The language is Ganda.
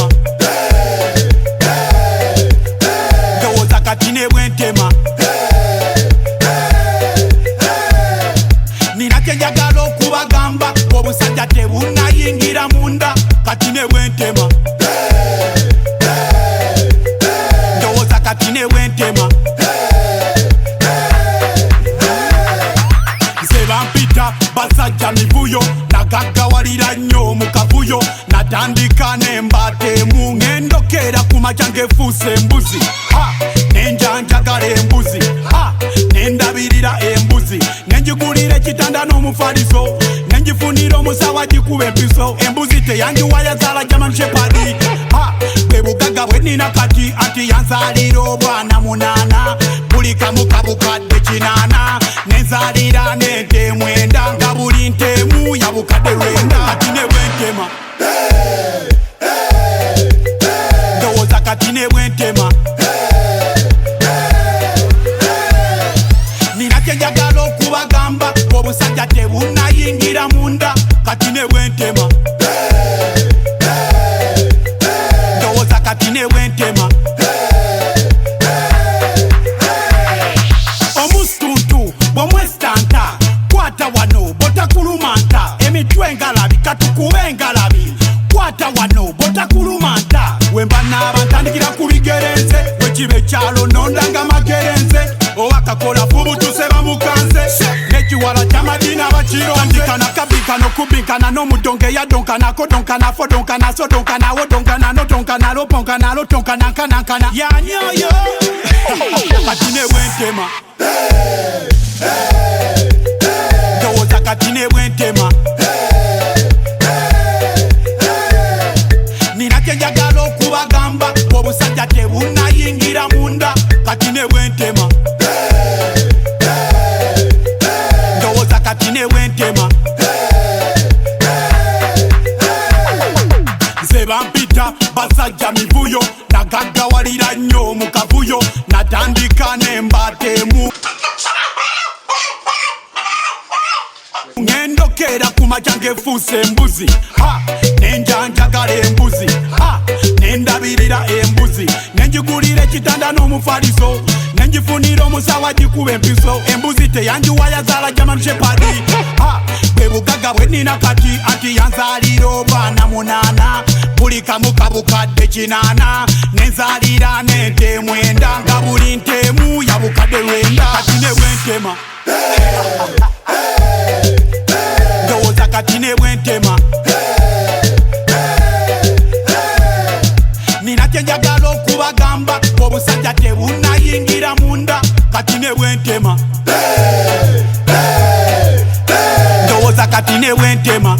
bwentema ndowooza kati ne bwentema nina kye njagala okubagamba obusajja tebunayingira munda kati ne bwentema ndowooza kati ne bwentema nze bampita basajja mivuyo nagaggawalira nnyo mu kavuyo natandika nembatemu ngendokera ku makya ngefuusa embuzi nenjanjagala embuzi nendabirira embuzi nenjigulira ekitanda n'omufaliso nenjifunira omusawa gikuba empiso embuzi teyanjiwa yazaala German Shepherd bwe bugagga bwe nina kati anti yanzaalira obwana 8 buli kamu kabukadde 8 nenzaalira n'ente 9 nga buli ntemu yabukadde 9 kati ne bwentema ndowooza kati ne bwentema nina kye njagala okubagamba obusajja tebunayingira munda kati ne bwentema ndowooza kati ne bwentema omustuntu bw'omwesitanta kwata wano botakulumanta emitwe engalabi katukube engalabi kwata wano botakulumanta wemba naaba ntandikira ku bigerenze wekiba ekyalo nondanga magerenze oba kakola fubutuse bamukanze nekiwala kyamadina bakiro andikana kabinkana okubinkana n'omudongo eyadonkanako donkanafo donkanaso donkanawo donkanano donkanalo ponkanalo tonkanankanankana yanyoyo kati ne bwentema ndowooza kati ne bwentema nina kye njagala okubagamba obusajja tebunayingira munda kati ne bwentema ndowooza kati ne bwentema nze bampita basajja mivuyo nagaggawalira nnyo mu kavuyo natandika nembatemu ngendokera ku makya ngefuusa embuzi nenjanjagala embuzi nendabirira embuzi nenjigulira ekitanda n'omufaliso nenjifunira omusawa gikuba empiso embuzi teyanjiwa yazaala German Shepherd bwe bugagga bwe nina kati anti yanzaalira obwana 8 buli kamu kabukadde 8 nenzaalira n'ente 9 nga buli ntemu yabukadde 9 kati ne bwentema ndowooza kati ne bwentema nina kye njagala okubagamba obusajja tebunayingira munda kati ne bwentema ndowooza kati ne bwentema